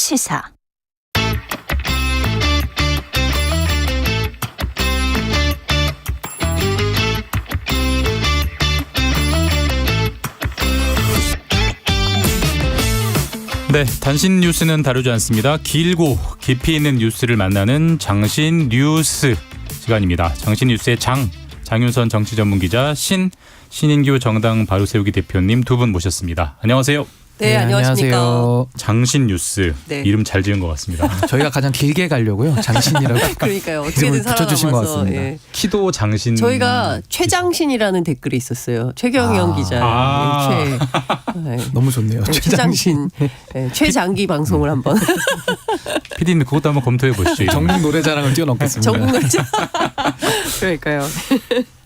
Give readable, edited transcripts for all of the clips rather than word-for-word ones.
시사. 네, 단신 뉴스는 다루지 않습니다. 길고 깊이 있는 뉴스를 만나는 장신 뉴스 시간입니다. 장신 뉴스의 장윤선 정치 전문 기자, 신인규 정당 바로세우기 대표님 두 분 모셨습니다. 안녕하세요. 네, 안녕하십니까. 안녕하세요. 장신 뉴스, 네. 이름 잘 지은 것 같습니다. 저희가 가장 길게 가려고요. 장신이라고. 그러니까요. 어떻게든 붙여주신 것 살아남아서. 같습니다. 예. 키도 장신. 저희가 최장신이라는 댓글이 있었어요. 최경영 기자. 네. 너무 좋네요. 네, 최장신. 네, 최장기 방송을 한번. PD님 그것도 한번 검토해 보시죠. 전국 노래자랑을 뛰어넘겠습니다. 전국 노래자. 그러니까요.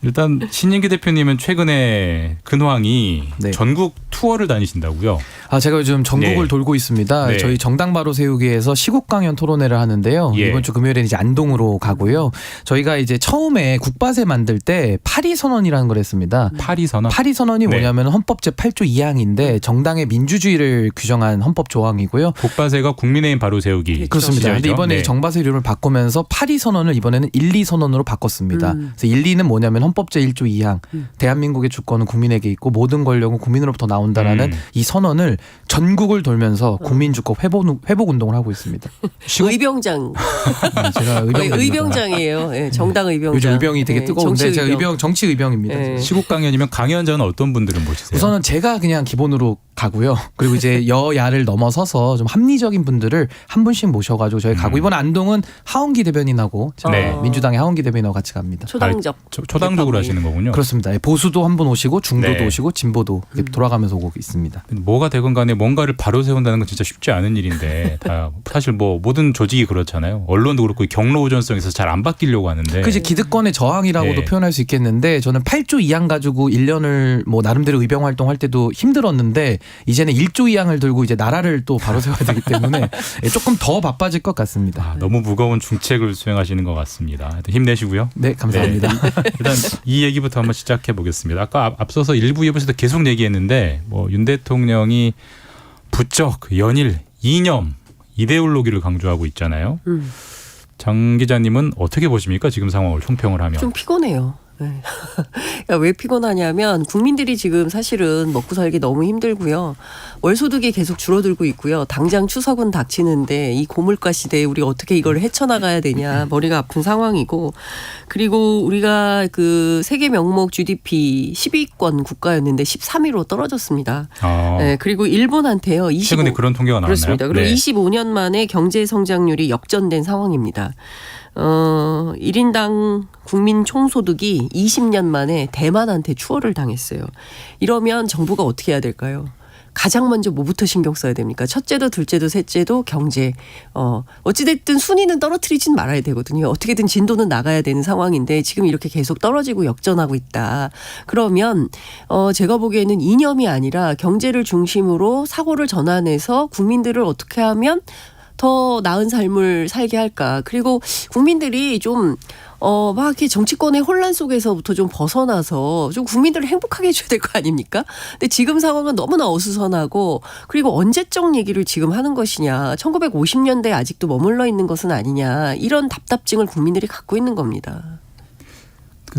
일단 신인규 대표님은 최근에 근황이 네. 전국 투어를 다니신다고요? 제가 요즘 전국을 네. 돌고 있습니다. 네. 저희 정당 바로 세우기에서 시국 강연 토론회를 하는데요. 예. 이번 주 금요일에는 이제 안동으로 가고요. 저희가 이제 처음에 국바세 만들 때 파리 선언이라는 걸 했습니다. 파리 선언. 파리 선언이 네. 뭐냐면 헌법 제8조 2항인데 정당의 민주주의를 규정한 헌법 조항이고요. 국바세가 국민의힘 바로세우기. 그렇습니다. 근데 시절이죠. 이번에 네. 정바세 이름을 바꾸면서 파리 선언을 이번에는 1, 2선언으로 바꿨습니다. 그래서 1, 2는 뭐냐면 헌법 제1조 2항 대한민국의 주권은 국민에게 있고 모든 권력은 국민으로부터 나온다라는 이 선언을 전국을 돌면서 국민주권 회복 운동을 하고 있습니다. 의병장. 제가 거의 의병장이에요. 네, 정당 의병장. 요즘 의병이 되게 네, 뜨거운데 정치 제가 정치 의병입니다. 네. 시국 강연이면 강연자는 어떤 분들은 모시세요? 우선은 제가 그냥 기본으로 가고요. 그리고 이제 여야를 넘어서서 좀 합리적인 분들을 한 분씩 모셔가지고 저희 가고 이번 안동은 하원기 대변인하고 제가 네. 민주당의 하원기 대변인하고 같이 갑니다. 초당적. 초당적으로 하시는 거군요. 그렇습니다. 보수도 한 분 오시고 중도도 네. 오시고 진보도 이렇게 돌아가면서 오고 있습니다. 뭐가 되건 간에 뭔가를 바로 세운다는 건 진짜 쉽지 않은 일인데 다 사실 뭐 모든 조직이 그렇잖아요. 언론도 그렇고 경로 우전성에서 잘 안 바뀌려고 하는데. 그 이제 기득권의 저항이라고도 네. 표현할 수 있겠는데 저는 8조 2항 가지고 1년을 뭐 나름대로 의병 활동할 때도 힘들었는데 이제는 1조 2항을 들고 이제 나라를 또 바로 세워야 되기 때문에 조금 더 바빠질 것 같습니다. 너무 무거운 중책을 수행하시는 것 같습니다. 하여튼 힘내시고요. 네, 감사합니다. 네. 일단 이 얘기부터 한번 시작해 보겠습니다. 아까 앞서서 일부 2부에서도 계속 얘기했는데 뭐 윤 대통령이 부쩍 연일 이념 이데올로기를 강조하고 있잖아요. 장 기자님은 어떻게 보십니까? 지금 상황을 총평을 하면. 좀 피곤해요. 네. 왜 피곤하냐면 국민들이 지금 사실은 먹고 살기 너무 힘들고요. 월소득이 계속 줄어들고 있고요. 당장 추석은 닥치는데 이 고물가 시대에 우리 어떻게 이걸 헤쳐나가야 되냐 머리가 아픈 상황이고 그리고 우리가 그 세계 명목 GDP 10위권 국가였는데 13위로 떨어졌습니다. 네, 그리고 일본한테요. 최근에 그런 통계가 나왔나요? 그렇습니다. 그리고 네. 25년 만에 경제 성장률이 역전된 상황입니다. 1인당 국민 총소득이 20년 만에 대만한테 추월을 당했어요. 이러면 정부가 어떻게 해야 될까요? 가장 먼저 뭐부터 신경 써야 됩니까? 첫째도 둘째도 셋째도 경제. 어찌됐든 순위는 떨어뜨리진 말아야 되거든요. 어떻게든 진도는 나가야 되는 상황인데 지금 이렇게 계속 떨어지고 역전하고 있다. 그러면 제가 보기에는 이념이 아니라 경제를 중심으로 사고를 전환해서 국민들을 어떻게 하면 더 나은 삶을 살게 할까. 그리고 국민들이 좀 막 이렇게 정치권의 혼란 속에서부터 좀 벗어나서 좀 국민들을 행복하게 해줘야 될 거 아닙니까? 근데 지금 상황은 너무나 어수선하고 그리고 언제적 얘기를 지금 하는 것이냐. 1950년대에 아직도 머물러 있는 것은 아니냐. 이런 답답증을 국민들이 갖고 있는 겁니다.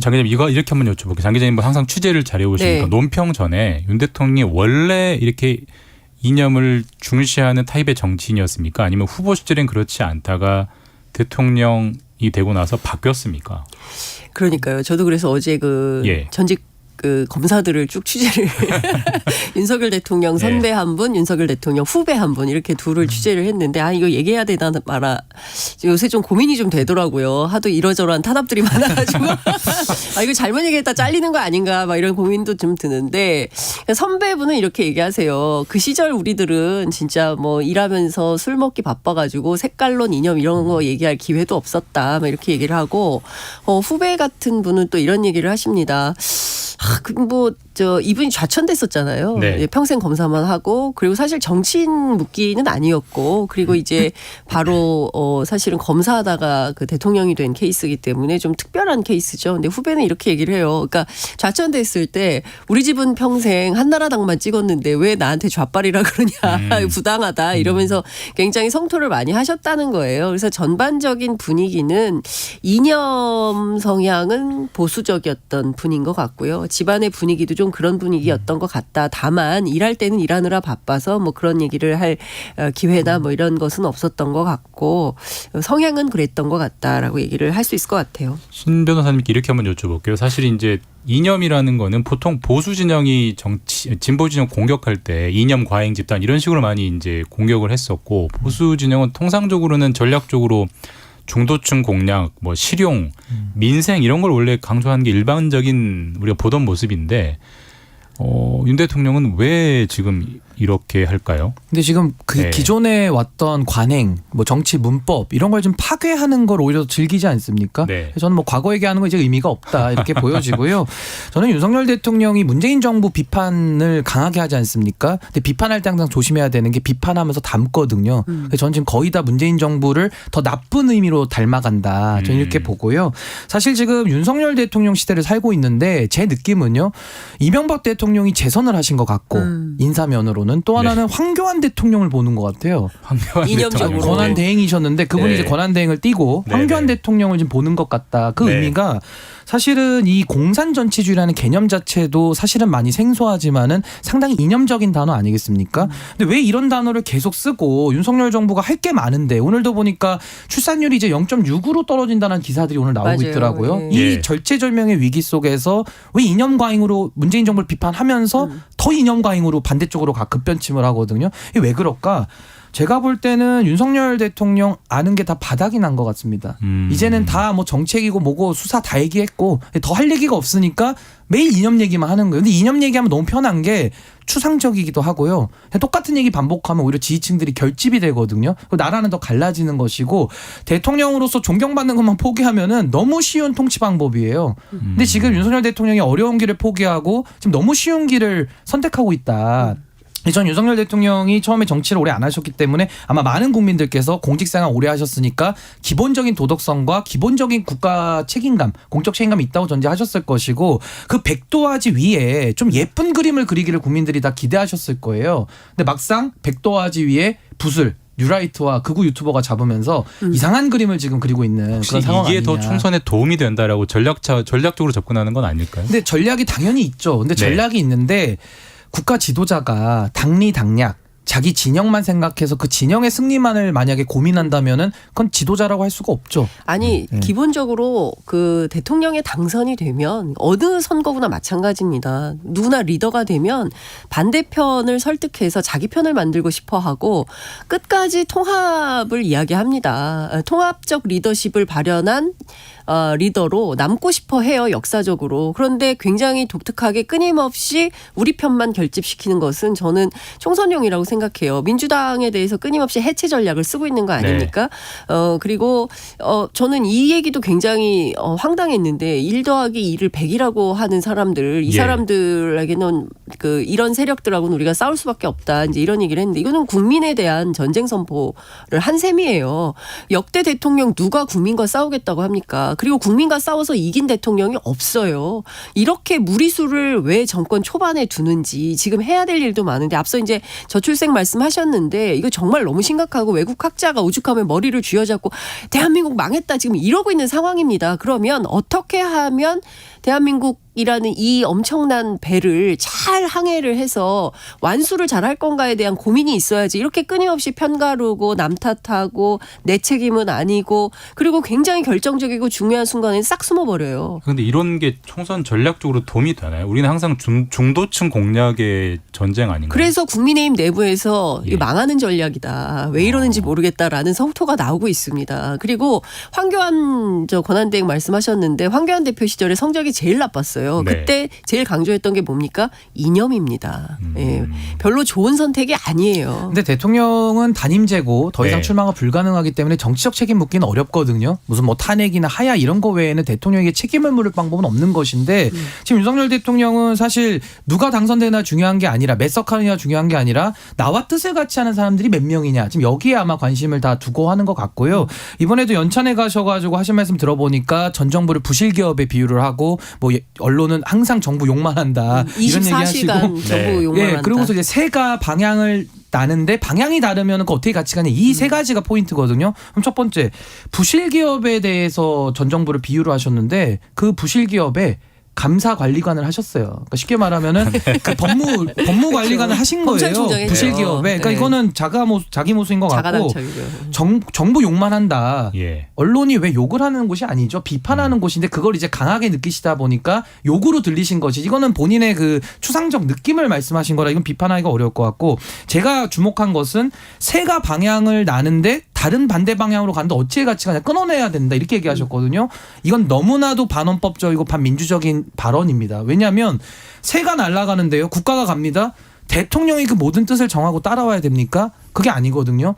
장 기자님 이거 이렇게 한번 여쭤볼게요. 장 기자님 항상 취재를 잘해 오시니까 네. 논평 전에 윤 대통령이 원래 이렇게 이념을 중시하는 타입의 정치인이었습니까? 아니면 후보 시절엔 그렇지 않다가 대통령이 되고 나서 바뀌었습니까? 그러니까요. 저도 그래서 어제 예. 전직 그 검사들을 쭉 취재를 윤석열 대통령 선배 한 분, 윤석열 대통령 후배 한 분 이렇게 둘을 취재를 했는데 이거 얘기해야 되나 말아 요새 좀 고민이 좀 되더라고요. 하도 이러저러한 탄압들이 많아가지고 이거 잘못 얘기했다 잘리는 거 아닌가 막 이런 고민도 좀 드는데 선배분은 이렇게 얘기하세요. 그 시절 우리들은 진짜 뭐 일하면서 술 먹기 바빠가지고 색깔론 이념 이런 거 얘기할 기회도 없었다 막 이렇게 얘기를 하고 후배 같은 분은 또 이런 얘기를 하십니다. 뭐 이분이 좌천됐었잖아요. 네. 예, 평생 검사만 하고 그리고 사실 정치인 묵기는 아니었고 그리고 이제 바로 사실은 검사하다가 그 대통령이 된 케이스이기 때문에 좀 특별한 케이스죠. 근데 후배는 이렇게 얘기를 해요. 그러니까 좌천됐을 때 우리 집은 평생 한나라당만 찍었는데 왜 나한테 좌빨이라 그러냐 부당하다 이러면서 굉장히 성토를 많이 하셨다는 거예요. 그래서 전반적인 분위기는 이념 성향은 보수적이었던 분인 것 같고요. 집안의 분위기도 좀 그런 분위기였던 것 같다. 다만 일할 때는 일하느라 바빠서 뭐 그런 얘기를 할 기회나 뭐 이런 것은 없었던 것 같고 성향은 그랬던 것 같다라고 얘기를 할 수 있을 것 같아요. 신 변호사님께 이렇게 한번 여쭤볼게요. 사실 이제 이념이라는 거는 보통 보수 진영이 진보 진영 공격할 때 이념 과잉 집단 이런 식으로 많이 이제 공격을 했었고 보수 진영은 통상적으로는 전략적으로 중도층 공략, 뭐 실용, 민생 이런 걸 원래 강조하는 게 일반적인 우리가 보던 모습인데 윤 대통령은 왜 지금 이렇게 할까요? 근데 지금 그 네. 기존에 왔던 관행, 뭐 정치 문법 이런 걸 좀 파괴하는 걸 오히려 즐기지 않습니까? 네. 저는 뭐 과거 얘기하는 거 이제 의미가 없다 이렇게 보여지고요. 저는 윤석열 대통령이 문재인 정부 비판을 강하게 하지 않습니까? 근데 비판할 때 항상 조심해야 되는 게 비판하면서 담거든요. 그래서 저는 지금 거의 다 문재인 정부를 더 나쁜 의미로 닮아간다. 저는 이렇게 보고요. 사실 지금 윤석열 대통령 시대를 살고 있는데 제 느낌은요. 이명박 대통령이 재선을 하신 것 같고 인사면으로는 또 하나는 황교안 대통령을 보는 것 같아요. 황교안 이념적으로. 대통령. 권한 대행이셨는데 그분이 네. 이제 권한 대행을 띄고 네, 황교안 네. 대통령을 지금 보는 것 같다. 그 네. 의미가 사실은 이 공산 정치주의라는 개념 자체도 사실은 많이 생소하지만은 상당히 이념적인 단어 아니겠습니까? 근데 왜 이런 단어를 계속 쓰고 윤석열 정부가 할 게 많은데 오늘도 보니까 출산율이 이제 0.6으로 떨어진다는 기사들이 오늘 나오고 맞아요. 있더라고요. 예. 이 예. 절체절명의 위기 속에서 왜 이념 과잉으로 문재인 정부를 비판하면서 더 이념 과잉으로 반대쪽으로 급변침을 하거든요. 이게 왜 그럴까? 제가 볼 때는 윤석열 대통령 아는 게 다 바닥이 난 것 같습니다. 이제는 다 뭐 정책이고 뭐고 수사 다 얘기했고 더 할 얘기가 없으니까 매일 이념 얘기만 하는 거예요. 근데 이념 얘기하면 너무 편한 게 추상적이기도 하고요. 그냥 똑같은 얘기 반복하면 오히려 지지층들이 결집이 되거든요. 나라는 더 갈라지는 것이고 대통령으로서 존경받는 것만 포기하면은 너무 쉬운 통치 방법이에요. 근데 지금 윤석열 대통령이 어려운 길을 포기하고 지금 너무 쉬운 길을 선택하고 있다. 전 윤석열 대통령이 처음에 정치를 오래 안 하셨기 때문에 아마 많은 국민들께서 공직생활 오래 하셨으니까 기본적인 도덕성과 기본적인 국가 책임감, 공적 책임감이 있다고 전제하셨을 것이고 그 백도화지 위에 좀 예쁜 그림을 그리기를 국민들이 다 기대하셨을 거예요. 근데 막상 백도화지 위에 붓을 뉴라이트와 극우 유튜버가 잡으면서 이상한 그림을 지금 그리고 있는 혹시 그런 상황 이게 아니냐. 더 총선에 도움이 된다라고 전략적으로 접근하는 건 아닐까요? 근데 전략이 당연히 있죠. 근데 네. 전략이 있는데 국가 지도자가 당리당략 자기 진영만 생각해서 그 진영의 승리만을 만약에 고민한다면은 그건 지도자라고 할 수가 없죠. 아니 네. 기본적으로 그 대통령에 당선이 되면 어느 선거구나 마찬가지입니다. 누구나 리더가 되면 반대편을 설득해서 자기 편을 만들고 싶어하고 끝까지 통합을 이야기합니다. 통합적 리더십을 발현한 리더로 남고 싶어 해요. 역사적으로. 그런데 굉장히 독특하게 끊임없이 우리 편만 결집시키는 것은 저는 총선용이라고 생각해요. 민주당에 대해서 끊임없이 해체 전략을 쓰고 있는 거 아닙니까? 그리고 저는 이 얘기도 굉장히 황당했는데 1 더하기 2를 100이라고 하는 사람들 이 예. 사람들에게는 그 이런 세력들하고는 우리가 싸울 수밖에 없다. 이제 이런 얘기를 했는데 이거는 국민에 대한 전쟁 선포를 한 셈이에요. 역대 대통령 누가 국민과 싸우겠다고 합니까? 그리고 국민과 싸워서 이긴 대통령이 없어요. 이렇게 무리수를 왜 정권 초반에 두는지 지금 해야 될 일도 많은데 앞서 이제 저출생 말씀하셨는데 이거 정말 너무 심각하고 외국 학자가 오죽하면 머리를 쥐어잡고 대한민국 망했다 지금 이러고 있는 상황입니다. 그러면 어떻게 하면 대한민국이라는 이 엄청난 배를 잘 항해를 해서 완수를 잘할 건가에 대한 고민이 있어야지 이렇게 끊임없이 편가르고 남 탓하고 내 책임은 아니고 그리고 굉장히 결정적이고 중요한 순간에 싹 숨어버려요. 그런데 이런 게 총선 전략적으로 도움이 되나요? 우리는 항상 중도층 공략의 전쟁 아닌가요? 그래서 국민의힘 내부에서 예. 이거 망하는 전략이다. 왜 이러는지 모르겠다라는 성토가 나오고 있습니다. 그리고 황교안 권한대행 말씀하셨는데 황교안 대표 시절에 성적이 제일 나빴어요. 있었어요. 네. 그때 제일 강조했던 게 뭡니까? 이념입니다. 예, 별로 좋은 선택이 아니에요. 근데 대통령은 단임제고 더 이상 네. 출마가 불가능하기 때문에 정치적 책임 묻기는 어렵거든요. 무슨 뭐 탄핵이나 하야 이런 거 외에는 대통령에게 책임을 물을 방법은 없는 것인데 지금 윤석열 대통령은 사실 누가 당선되나 중요한 게 아니라 몇 석하느냐 중요한 게 아니라 나와 뜻을 같이 하는 사람들이 몇 명이냐 지금 여기에 아마 관심을 다 두고 하는 것 같고요. 이번에도 연찬에 가셔가지고 하신 말씀 들어보니까 전 정부를 부실기업에 비유를 하고 뭐 언론은 항상 정부 욕만 한다 이런 얘기하시고 24시간 정부 네. 욕만 예, 한다. 그러고서 이제 새가 방향을 나는데 방향이 다르면 그 어떻게 같이 가냐 이 세 가지가 포인트거든요. 그럼 첫 번째 부실기업에 대해서 전 정부를 비유를 하셨는데 그 부실기업에 감사관리관을 하셨어요. 그러니까 쉽게 말하면은 그 법무관리관을 하신 거예요. 검찰총장이죠. 부실기업에. 그러니까 네. 이거는 자기 모수인 것 같고 자가당착이죠. 정부 욕만 한다. 예. 언론이 왜 욕을 하는 곳이 아니죠. 비판하는 곳인데 그걸 이제 강하게 느끼시다 보니까 욕으로 들리신 것이 이거는 본인의 그 추상적 느낌을 말씀하신 거라 이건 비판하기가 어려울 것 같고 제가 주목한 것은 새가 방향을 나는데 다른 반대 방향으로 가는데 어찌에 같이 가냐 끊어내야 된다 이렇게 얘기하셨거든요. 이건 너무나도 반헌법적이고 반민주적인 발언입니다. 왜냐하면 새가 날아가는데요. 국가가 갑니다. 대통령이 그 모든 뜻을 정하고 따라와야 됩니까? 그게 아니거든요.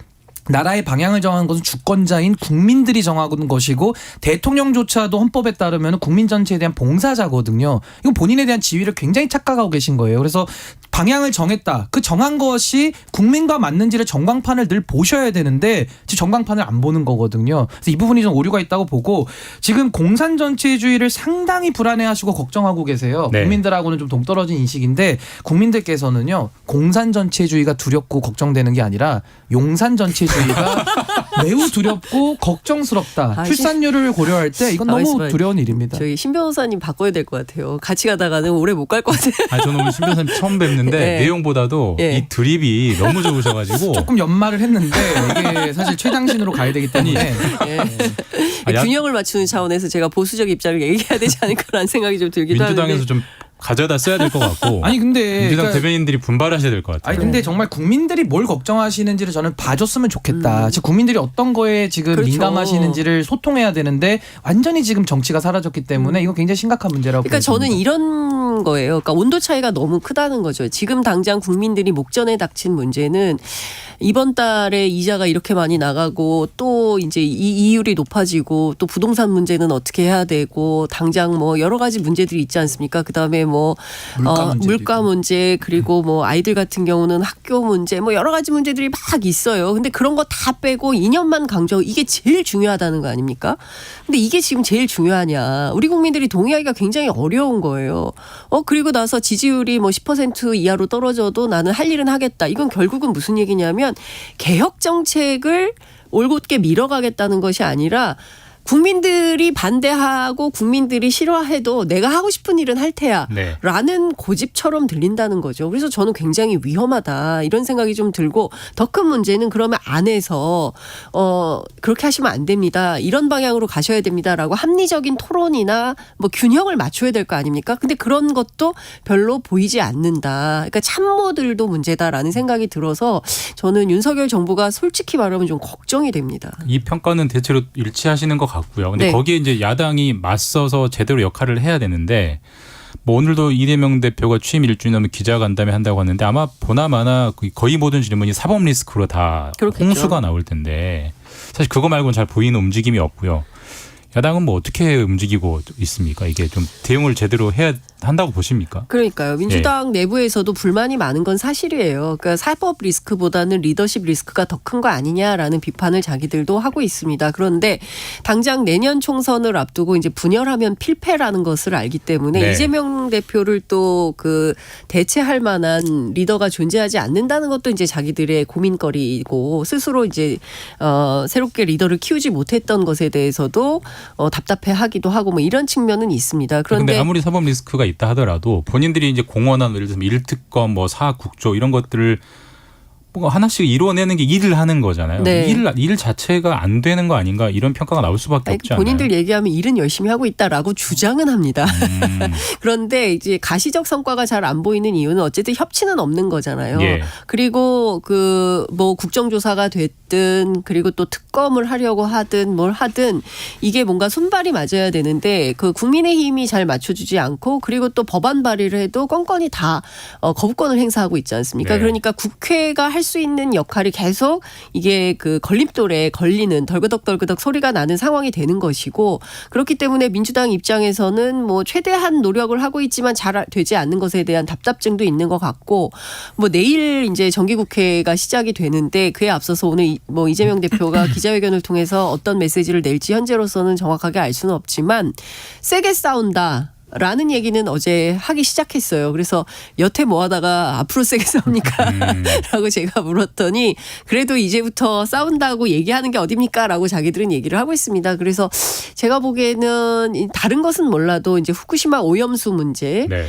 나라의 방향을 정하는 것은 주권자인 국민들이 정하는 것이고 대통령조차도 헌법에 따르면 국민 전체에 대한 봉사자거든요. 이건 본인에 대한 지위를 굉장히 착각하고 계신 거예요. 그래서 방향을 정했다. 그 정한 것이 국민과 맞는지를 전광판을 늘 보셔야 되는데 지금 전광판을 안 보는 거거든요. 그래서 이 부분이 좀 오류가 있다고 보고 지금 공산 전체주의를 상당히 불안해하시고 걱정하고 계세요. 네. 국민들하고는 좀 동떨어진 인식인데 국민들께서는요. 공산 전체주의가 두렵고 걱정되는 게 아니라 용산 전체주의가 매우 두렵고 걱정스럽다. 출산율을 고려할 때 이건 너무 두려운 일입니다. 저희 신 변호사님 바꿔야 될 것 같아요. 같이 가다가는 오래 못 갈 것 같아요. 아, 저는 오늘 신 변호사님 처음 뵙는데 네. 내용보다도 네. 이 드립이 너무 좋으셔가지고 조금 연말을 했는데 이게 사실 최장신으로 가야 되기 때문에 아, 균형을 맞추는 차원에서 제가 보수적 입장을 얘기해야 되지 않을까라는 생각이 좀 들기도 하는데. 민주당에서 좀 가져다 써야 될 것 같고 아니 근데 민주당 그러니까 대변인들이 분발하셔야 될 것 같아요. 아니 근데 정말 국민들이 뭘 걱정하시는지를 저는 봐줬으면 좋겠다. 지금 국민들이 어떤 거에 지금 그렇죠. 민감하시는지를 소통해야 되는데 완전히 지금 정치가 사라졌기 때문에 이거 굉장히 심각한 문제라고 그러니까 보여집니다. 저는 이런 거예요. 그러니까 온도 차이가 너무 크다는 거죠. 지금 당장 국민들이 목전에 닥친 문제는 이번 달에 이자가 이렇게 많이 나가고 또 이제 이 이율이 높아지고 또 부동산 문제는 어떻게 해야 되고 당장 뭐 여러 가지 문제들이 있지 않습니까? 그다음에 뭐 물가 문제 그리고 뭐 아이들 같은 경우는 학교 문제 뭐 여러 가지 문제들이 막 있어요. 근데 그런 거 다 빼고 2년만 강조 이게 제일 중요하다는 거 아닙니까? 근데 이게 지금 제일 중요하냐? 우리 국민들이 동의하기가 굉장히 어려운 거예요. 그리고 나서 지지율이 뭐 10% 이하로 떨어져도 나는 할 일은 하겠다. 이건 결국은 무슨 얘기냐면 개혁 정책을 올곧게 밀어가겠다는 것이 아니라 국민들이 반대하고 국민들이 싫어해도 내가 하고 싶은 일은 할 테야 네. 라는 고집처럼 들린다는 거죠. 그래서 저는 굉장히 위험하다 이런 생각이 좀 들고 더 큰 문제는 그러면 안에서 그렇게 하시면 안 됩니다. 이런 방향으로 가셔야 됩니다라고 합리적인 토론이나 뭐 균형을 맞춰야 될 거 아닙니까? 근데 그런 것도 별로 보이지 않는다. 그러니까 참모들도 문제다라는 생각이 들어서 저는 윤석열 정부가 솔직히 말하면 좀 걱정이 됩니다. 이 평가는 대체로 일치하시는 것 같고요. 근데 네. 거기에 이제 야당이 맞서서 제대로 역할을 해야 되는데 뭐 오늘도 이재명 대표가 취임 1주년 넘은 기자간담회 한다고 하는데 아마 보나마나 거의 모든 질문이 사법 리스크로 다 그렇겠죠. 홍수가 나올 텐데 사실 그거 말고는 잘 보이는 움직임이 없고요. 야당은 뭐 어떻게 움직이고 있습니까? 이게 좀 대응을 제대로 해야 한다고 보십니까? 그러니까요. 민주당 내부에서도 불만이 많은 건 사실이에요. 그러니까 사법 리스크보다는 리더십 리스크가 더 큰 거 아니냐라는 비판을 자기들도 하고 있습니다. 그런데 당장 내년 총선을 앞두고 이제 분열하면 필패라는 것을 알기 때문에 네. 이재명 대표를 또 그 대체할 만한 리더가 존재하지 않는다는 것도 이제 자기들의 고민거리이고 스스로 이제 새롭게 리더를 키우지 못했던 것에 대해서도 답답해하기도 하고 뭐 이런 측면은 있습니다. 그런데 아무리 사법 리스크가 있다 하더라도 본인들이 이제 공언한 예를 들면 1특검 뭐 4국조 이런 것들을 뭐 하나씩 이루어내는 게 일을 하는 거잖아요. 네. 일 자체가 안 되는 거 아닌가 이런 평가가 나올 수밖에 없지 않아요. 본인들 얘기하면 일은 열심히 하고 있다라고 주장은 합니다. 그런데 이제 가시적 성과가 잘 안 보이는 이유는 어쨌든 협치는 없는 거잖아요. 예. 그리고 그 뭐 국정조사가 됐든 그리고 또 특검을 하려고 하든 뭘 하든 이게 뭔가 손발이 맞아야 되는데 그 국민의힘이 잘 맞춰주지 않고 그리고 또 법안 발의를 해도 건건이 다 거부권을 행사하고 있지 않습니까? 네. 그러니까 국회가 할 수 있는 역할이 계속 이게 그 걸림돌에 걸리는 덜그덕덜그덕 소리가 나는 상황이 되는 것이고 그렇기 때문에 민주당 입장에서는 뭐 최대한 노력을 하고 있지만 잘 되지 않는 것에 대한 답답증도 있는 것 같고 뭐 내일 이제 정기국회가 시작이 되는데 그에 앞서서 오늘 뭐 이재명 대표가 기자회견을 통해서 어떤 메시지를 낼지 현재로서는 정확하게 알 수는 없지만 세게 싸운다. 라는 얘기는 어제 하기 시작했어요. 그래서 여태 뭐 하다가 앞으로 세게 싸웁니까? 라고 제가 물었더니 그래도 이제부터 싸운다고 얘기하는 게 어딥니까? 라고 자기들은 얘기를 하고 있습니다. 그래서 제가 보기에는 다른 것은 몰라도 이제 후쿠시마 오염수 문제 네.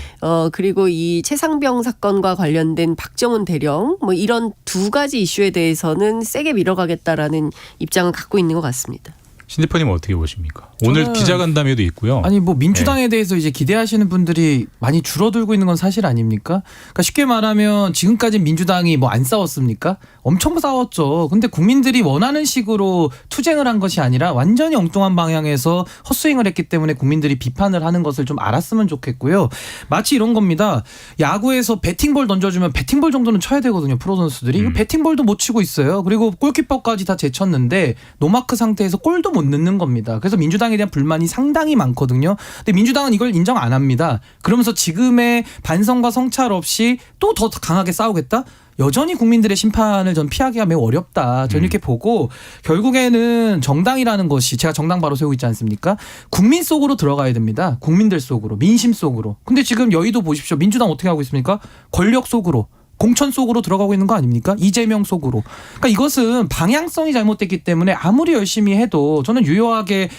그리고 이 최상병 사건과 관련된 박정훈 대령 뭐 이런 두 가지 이슈에 대해서는 세게 밀어가겠다라는 입장을 갖고 있는 것 같습니다. 신 대표님은 어떻게 보십니까? 오늘 저는 기자간담회도 있고요. 아니 뭐 민주당에 대해서 이제 기대하시는 분들이 많이 줄어들고 있는 건 사실 아닙니까? 그러니까 쉽게 말하면 지금까지 민주당이 뭐 안 싸웠습니까? 엄청 싸웠죠. 근데 국민들이 원하는 식으로 투쟁을 한 것이 아니라 완전히 엉뚱한 방향에서 헛스윙을 했기 때문에 국민들이 비판을 하는 것을 좀 알았으면 좋겠고요. 마치 이런 겁니다. 야구에서 배팅볼 던져주면 배팅볼 정도는 쳐야 되거든요. 프로 선수들이. 이거 배팅볼도 못 치고 있어요. 그리고 골키퍼까지 다 제쳤는데 노마크 상태에서 골도 못 넣는 겁니다. 그래서 민주당에 대한 불만이 상당히 많거든요. 근데 민주당은 이걸 인정 안 합니다. 그러면서 지금의 반성과 성찰 없이 또 더 강하게 싸우겠다? 여전히 국민들의 심판을 전 피하기가 매우 어렵다. 저는 이렇게 보고 결국에는 정당이라는 것이 제가 정당 바로 세우고 있지 않습니까? 국민 속으로 들어가야 됩니다. 국민들 속으로. 민심 속으로. 근데 지금 여의도 보십시오. 민주당 어떻게 하고 있습니까? 권력 속으로. 공천 속으로 들어가고 있는 거 아닙니까? 이재명 속으로. 그러니까 이것은 방향성이 잘못됐기 때문에 아무리 열심히 해도 저는 유효하게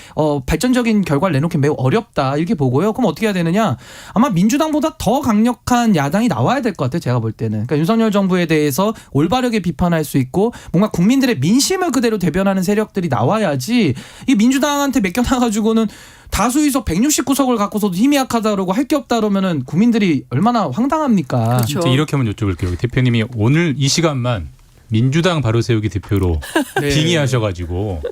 발전적인 결과를 내놓기 매우 어렵다 이렇게 보고요. 그럼 어떻게 해야 되느냐? 아마 민주당보다 더 강력한 야당이 나와야 될 것 같아요. 제가 볼 때는. 그러니까 윤석열 정부에 대해서 올바르게 비판할 수 있고 뭔가 국민들의 민심을 그대로 대변하는 세력들이 나와야지 이 민주당한테 맡겨놔가지고는 다수의석 169석을 갖고서도 힘이 약하다 그러고 할 게 없다 그러면은 국민들이 얼마나 황당합니까? 그렇죠. 이제 이렇게 한번 여쭤볼게요. 대표님이 오늘 이 시간만 민주당 바로세우기 대표로 네. 빙의하셔가지고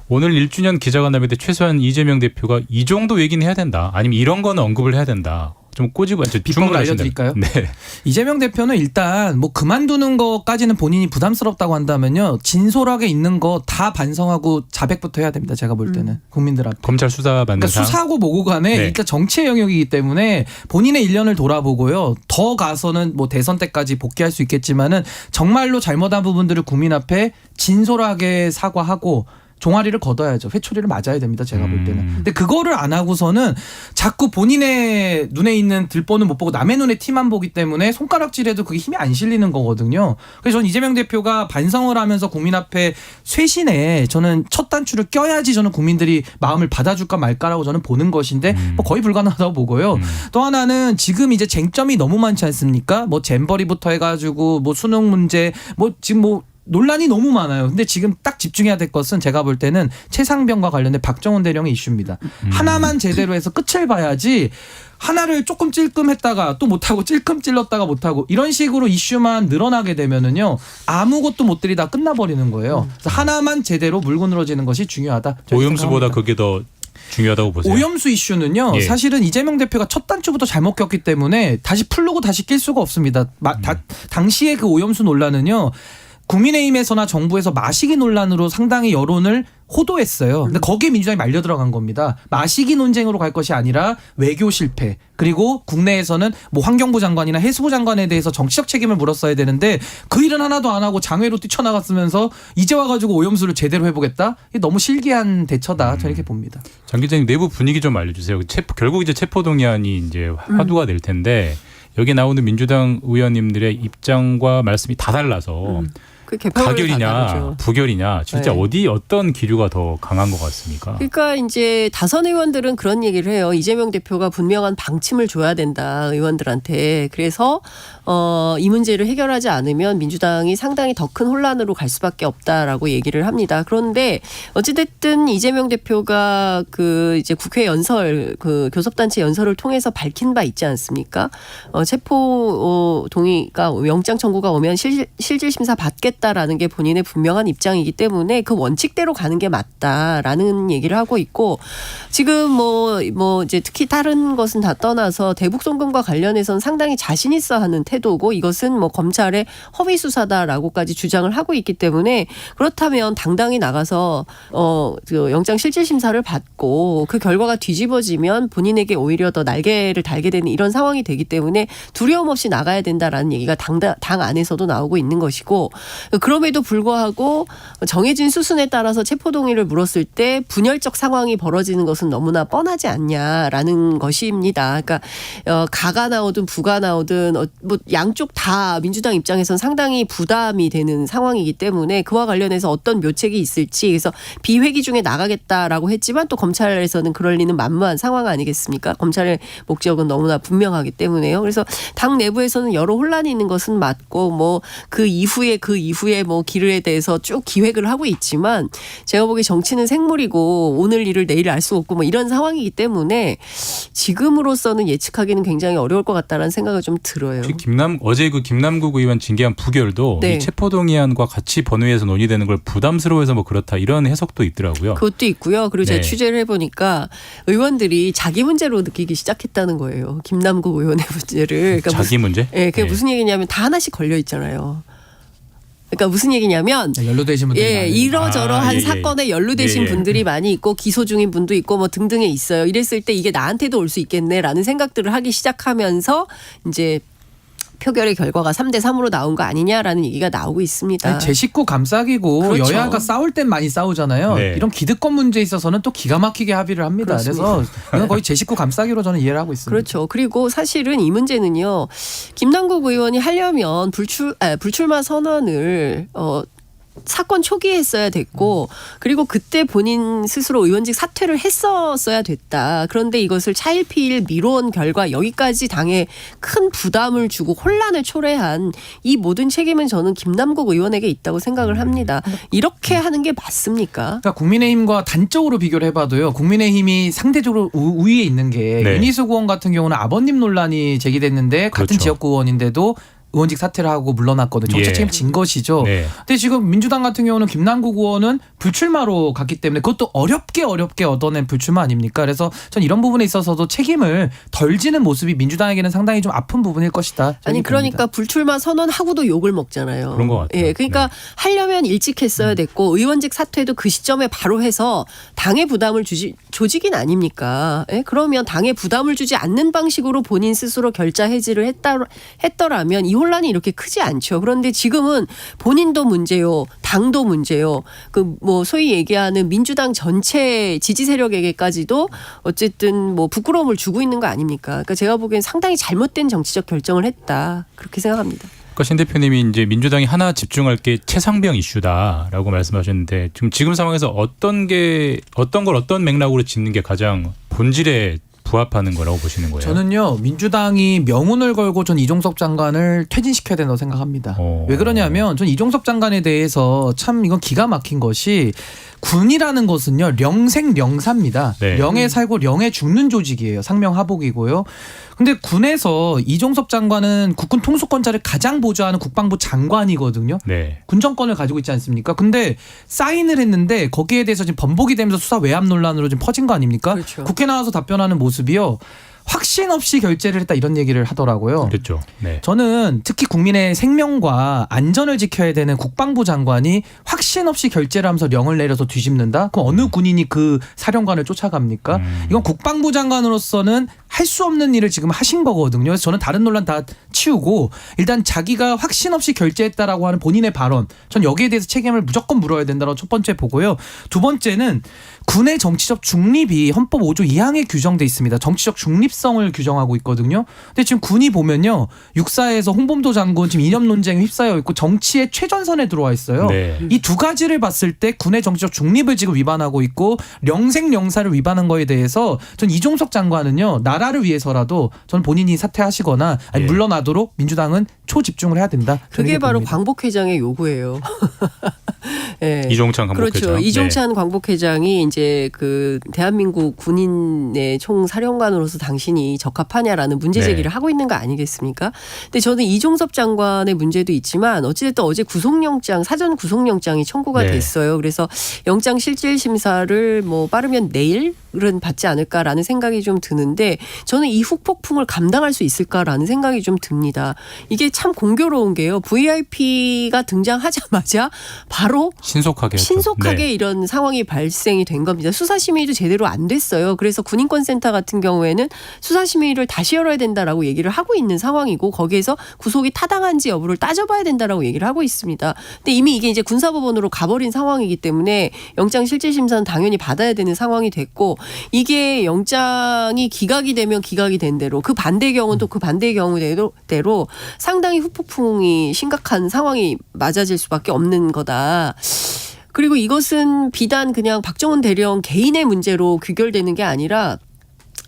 오늘 1주년 기자간담회 때 최소한 이재명 대표가 이 정도 얘기는 해야 된다. 아니면 이런 거는 언급을 해야 된다. 좀 꼬집어 비법을 알려드릴까요? 네. 이재명 대표는 일단 뭐 그만두는 것까지는 본인이 부담스럽다고 한다면요. 진솔하게 있는 거 다 반성하고 자백부터 해야 됩니다. 제가 볼 때는 국민들 앞에. 검찰 수사 받는 그러니까 수사하고 뭐고 간에 네. 일단 정치의 영역이기 때문에 본인의 일련을 돌아보고요. 더 가서는 뭐 대선 때까지 복귀할 수 있겠지만은 정말로 잘못한 부분들을 국민 앞에 진솔하게 사과하고 종아리를 걷어야죠. 회초리를 맞아야 됩니다. 제가 볼 때는. 근데 그거를 안 하고서는 자꾸 본인의 눈에 있는 들보는 못 보고 남의 눈에 티만 보기 때문에 손가락질해도 그게 힘이 안 실리는 거거든요. 그래서 저는 이재명 대표가 반성을 하면서 국민 앞에 쇄신에 저는 첫 단추를 껴야지 저는 국민들이 마음을 받아줄까 말까라고 저는 보는 것인데 뭐 거의 불가능하다고 보고요. 또 하나는 지금 이제 쟁점이 너무 많지 않습니까? 뭐 잼버리부터 해가지고 뭐 수능 문제 뭐 지금 뭐 논란이 너무 많아요. 근데 지금 딱 집중해야 될 것은 제가 볼 때는 최상병과 관련된 박정훈 대령의 이슈입니다. 하나만 제대로 해서 끝을 봐야지 하나를 조금 찔끔했다가 또 못하고 찔끔 찔렀다가 못하고 이런 식으로 이슈만 늘어나게 되면은요 아무것도 못 들이다 끝나버리는 거예요. 그래서 하나만 제대로 물고 늘어지는 것이 중요하다. 오염수보다 그게 더 중요하다고 보세요. 오염수 이슈는요. 예. 사실은 이재명 대표가 첫 단추부터 잘못 꼈기 때문에 다시 풀르고 다시 낄 수가 없습니다. 당시에 그 오염수 논란은요. 국민의힘에서나 정부에서 마시기 논란으로 상당히 여론을 호도했어요. 근데 거기에 민주당이 말려 들어간 겁니다. 마시기 논쟁으로 갈 것이 아니라 외교 실패. 그리고 국내에서는 뭐 환경부 장관이나 해수부 장관에 대해서 정치적 책임을 물었어야 되는데 그 일은 하나도 안 하고 장외로 뛰쳐나갔으면서 이제 와가지고 오염수를 제대로 해보겠다? 이게 너무 실기한 대처다. 저는 이렇게 봅니다. 장 기자님 내부 분위기 좀 알려주세요. 결국 이제 체포동의안이 이제 화두가 될 텐데 여기 나오는 민주당 의원님들의 입장과 말씀이 다 달라서 그 개편을 가결이냐 다르죠. 부결이냐 진짜 네. 어떤 기류가 더 강한 것 같습니까? 그러니까 이제 다선 의원들은 그런 얘기를 해요. 이재명 대표가 분명한 방침을 줘야 된다 의원들한테. 그래서 이 문제를 해결하지 않으면 민주당이 상당히 더 큰 혼란으로 갈 수밖에 없다라고 얘기를 합니다. 그런데 어찌됐든 이재명 대표가 그 이제 국회 연설 그 교섭단체 연설을 통해서 밝힌 바 있지 않습니까? 체포 동의가 영장 청구가 오면 실질 심사 받겠다라는 게 본인의 분명한 입장이기 때문에 그 원칙대로 가는 게 맞다라는 얘기를 하고 있고 지금 뭐 이제 특히 다른 것은 다 떠나서 대북 송금과 관련해서는 상당히 자신 있어 하는 태도고 이것은 뭐 검찰의 허위 수사다라고까지 주장을 하고 있기 때문에 그렇다면 당당히 나가서 그 영장 실질 심사를 받고 그 결과가 뒤집어지면 본인에게 오히려 더 날개를 달게 되는 이런 상황이 되기 때문에 두려움 없이 나가야 된다라는 얘기가 당 안에서도 나오고 있는 것이고 그럼에도 불구하고 정해진 수순에 따라서 체포 동의를 물었을 때 분열적 상황이 벌어지는 것은 너무나 뻔하지 않냐라는 것입니다. 그러니까 가가 나오든 부가 나오든 뭐 양쪽 다 민주당 입장에서는 상당히 부담이 되는 상황이기 때문에 그와 관련해서 어떤 묘책이 있을지 그래서 비회기 중에 나가겠다라고 했지만 또 검찰에서는 그럴 리는 만무한 상황 아니겠습니까? 검찰의 목적은 너무나 분명하기 때문에요. 그래서 당 내부에서는 여러 혼란이 있는 것은 맞고 뭐 그 이후에 뭐 길에 대해서 쭉 기획을 하고 있지만 제가 보기에 정치는 생물이고 오늘 일을 내일 알 수 없고 뭐 이런 상황이기 때문에 지금으로서는 예측하기는 굉장히 어려울 것 같다라는 생각을 좀 들어요. 어제 그 김남국 의원 징계안 부결도 네. 이 체포동의안과 같이 본회의에서 논의되는 걸 부담스러워해서 뭐 그렇다 이런 해석도 있더라고요. 그것도 있고요. 그리고 제가 네. 취재를 해보니까 의원들이 자기 문제로 느끼기 시작했다는 거예요. 김남국 의원의 문제를. 그러니까 자기 문제? 예, 그게 네. 무슨 얘기냐면 다 하나씩 걸려 있잖아요. 그러니까 무슨 얘기냐면 연루되신 분들이 많아요. 이러저러한 예. 사건에 연루되신 예. 분들이 많이 있고 기소 중인 분도 있고 뭐 등등에 있어요. 이랬을 때 이게 나한테도 올 수 있겠네라는 생각들을 하기 시작하면서 이제 표결의 결과가 3대3으로 나온 거 아니냐라는 얘기가 나오고 있습니다. 아니, 제 식구 감싸기고 그렇죠. 여야가 싸울 땐 많이 싸우잖아요. 네. 이런 기득권 문제에 있어서는 또 기가 막히게 합의를 합니다. 그렇습니다. 그래서 이건 거의 제 식구 감싸기로 저는 이해를 하고 있습니다. 그렇죠. 그리고 사실은 이 문제는요. 김남국 의원이 하려면 불출마 선언을 사건 초기에 했어야 됐고 그리고 그때 본인 스스로 의원직 사퇴를 했었어야 됐다. 그런데 이것을 차일피일 미뤄온 결과 여기까지 당에 큰 부담을 주고 혼란을 초래한 이 모든 책임은 저는 김남국 의원에게 있다고 생각을 합니다. 이렇게 하는 게 맞습니까? 그러니까 국민의힘과 단적으로 비교를 해봐도요. 국민의힘이 상대적으로 우위에 있는 게 네. 윤희숙 의원 같은 경우는 아버님 논란이 제기됐는데 같은 그렇죠. 지역구 의원인데도 의원직 사퇴를 하고 물러났거든요. 정책 예. 책임진 것이죠. 네. 근데 지금 민주당 같은 경우는 김남국 의원은 불출마로 갔기 때문에 그것도 어렵게 얻어낸 불출마 아닙니까? 그래서 전 이런 부분에 있어서도 책임을 덜 지는 모습이 민주당에게는 상당히 좀 아픈 부분일 것이다. 아니 그러니까 불출마 선언하고도 욕을 먹잖아요. 그런 것 같아요. 예, 그러니까 네. 하려면 일찍 했어야 됐고 의원직 사퇴도 그 시점에 바로 해서 당에 부담을 주지 조직인 아닙니까? 예? 그러면 당에 부담을 주지 않는 방식으로 본인 스스로 결자 해지를 했더라면 이 혼란이 이렇게 크지 않죠. 그런데 지금은 본인도 문제요, 당도 문제요. 그 뭐 소위 얘기하는 민주당 전체 지지 세력에게까지도 어쨌든 뭐 부끄러움을 주고 있는 거 아닙니까? 그러니까 제가 보기엔 상당히 잘못된 정치적 결정을 했다. 그렇게 생각합니다. 그러니까 신 대표님이 이제 민주당이 하나 집중할 게 최상병 이슈다라고 말씀하셨는데 지금 상황에서 어떤 걸 어떤 맥락으로 짚는 게 가장 본질에 부합하는 거라고 보시는 거예요? 저는요 민주당이 명운을 걸고 전 이종섭 장관을 퇴진시켜야 된다고 생각합니다. 왜 그러냐면 전 이종섭 장관에 대해서 참 이건 기가 막힌 것이 군이라는 것은요 령생령사입니다. 네. 령에 살고 령에 죽는 조직이에요. 상명하복이고요. 근데 군에서 이종섭 장관은 국군 통수권자를 가장 보좌하는 국방부 장관이거든요. 네. 군정권을 가지고 있지 않습니까? 근데 사인을 했는데 거기에 대해서 지금 번복이 되면서 수사 외압 논란으로 지금 퍼진 거 아닙니까? 그렇죠. 국회 나와서 답변하는 모습이요. 확신 없이 결재를 했다 이런 얘기를 하더라고요. 그렇죠. 네. 저는 특히 국민의 생명과 안전을 지켜야 되는 국방부 장관이 확신 없이 결재를 하면서 령을 내려서 뒤집는다? 그럼 어느 군인이 그 사령관을 쫓아갑니까? 이건 국방부 장관으로서는 할 수 없는 일을 지금 하신 거거든요. 그래서 저는 다른 논란 다 치우고 일단 자기가 확신 없이 결재했다라고 하는 본인의 발언, 전 여기에 대해서 책임을 무조건 물어야 된다고 첫 번째 보고요. 두 번째는 군의 정치적 중립이 헌법 5조 2항에 규정돼 있습니다. 정치적 중립성을 규정하고 있거든요. 근데 지금 군이 보면요, 육사에서 홍범도 장군 지금 이념 논쟁에 휩싸여 있고 정치의 최전선에 들어와 있어요. 네. 이 두 가지를 봤을 때 군의 정치적 중립을 지금 위반하고 있고 영생영사를 위반한 거에 대해서 전 이종석 장관은요, 나라를 위해서라도 전 본인이 사퇴하시거나 아니 예. 물러나도록 민주당은 초집중을 해야 된다. 저는 그게 이렇게 바로 봅니다. 광복회장의 요구예요. 예. 이종찬 광복회장. 그렇죠. 이종찬 광복회장이 이제 그 대한민국 군인의 총사령관으로서 당신이 적합하냐라는 문제 제기를 네. 하고 있는 거 아니겠습니까? 근데 저는 이종섭 장관의 문제도 있지만 어찌됐든 어제 구속영장, 사전 구속영장이 청구가 네. 됐어요. 그래서 영장 실질 심사를 뭐 빠르면 내일은 받지 않을까라는 생각이 좀 드는데 저는 이 후폭풍을 감당할 수 있을까라는 생각이 좀 듭니다. 이게 참 공교로운 게요. VIP가 등장하자마자 바로 신속하게 했죠. 신속하게 네. 이런 상황이 발생이 된 겁니다. 수사심의도 제대로 안 됐어요. 그래서 군인권센터 같은 경우에는 수사심의를 다시 열어야 된다라고 얘기를 하고 있는 상황이고 거기에서 구속이 타당한지 여부를 따져봐야 된다라고 얘기를 하고 있습니다. 근데 이미 이게 이제 군사법원으로 가버린 상황이기 때문에 영장 실질심사는 당연히 받아야 되는 상황이 됐고 이게 영장이 기각이 되면 기각이 된 대로 그 반대의 경우는 또 그 반대의 경우대로 상당히 후폭풍이 심각한 상황이 맞아질 수밖에 없는 거다. 그리고 이것은 비단 그냥 박정훈 대령 개인의 문제로 귀결되는 게 아니라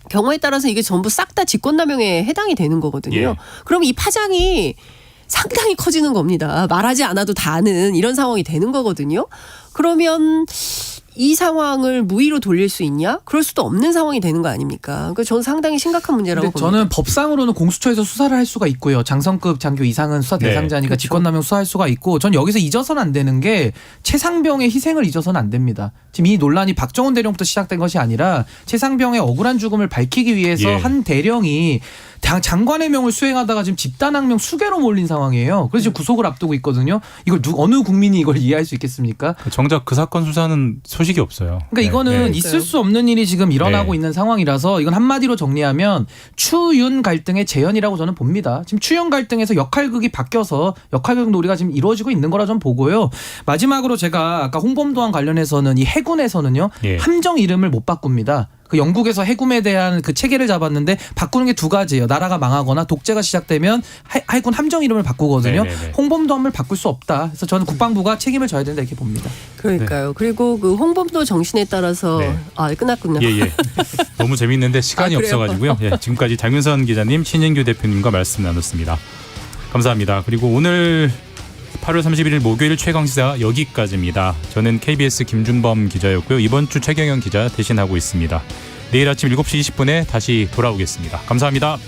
경우에 따라서 이게 전부 싹 다 직권남용에 해당이 되는 거거든요. 예. 그럼 이 파장이 상당히 커지는 겁니다. 말하지 않아도 다 아는 이런 상황이 되는 거거든요. 그러면 이 상황을 무위로 돌릴 수 있냐? 그럴 수도 없는 상황이 되는 거 아닙니까? 그러니까 저는 상당히 심각한 문제라고 근데 봅니다. 저는 법상으로는 공수처에서 수사를 할 수가 있고요. 장성급 장교 이상은 수사 네. 대상자니까 그렇죠. 직권남용 수사할 수가 있고, 전 여기서 잊어서는 안 되는 게 최상병의 희생을 잊어서는 안 됩니다. 지금 이 논란이 박정훈 대령부터 시작된 것이 아니라 최상병의 억울한 죽음을 밝히기 위해서 예. 한 대령이 장관의 명을 수행하다가 지금 집단항명 수개로 몰린 상황이에요. 그래서 지금 구속을 앞두고 있거든요. 이걸 어느 국민이 이걸 이해할 수 있겠습니까? 정작 그 사건 수사는 소식이 없어요. 그러니까 이거는 네. 있을 수 없는 일이 지금 일어나고 네. 있는 상황이라서 이건 한마디로 정리하면 추윤 갈등의 재현이라고 저는 봅니다. 지금 추윤 갈등에서 역할극이 바뀌어서 역할극 놀이가 지금 이루어지고 있는 거라 좀 보고요. 마지막으로 제가 아까 홍범도항 관련해서는 이 해군에서는요. 예. 함정 이름을 못 바꿉니다. 그 영국에서 해군에 대한 그 체계를 잡았는데 바꾸는 게 두 가지예요. 나라가 망하거나 독재가 시작되면 해군 함정 이름을 바꾸거든요. 네네네. 홍범도함을 바꿀 수 없다. 그래서 저는 국방부가 책임을 져야 된다 이렇게 봅니다. 그러니까요. 그리고 그 홍범도 정신에 따라서 네. 끝났군요. 예. 너무 재밌는데 시간이 아, 그래요? 없어가지고요. 예, 지금까지 장윤선 기자님, 신인규 대표님과 말씀 나눴습니다. 감사합니다. 그리고 오늘 8월 31일 목요일 최강시사 여기까지입니다. 저는 KBS 김준범 기자였고요. 이번 주 최경영 기자 대신하고 있습니다. 내일 아침 7시 20분에 다시 돌아오겠습니다. 감사합니다.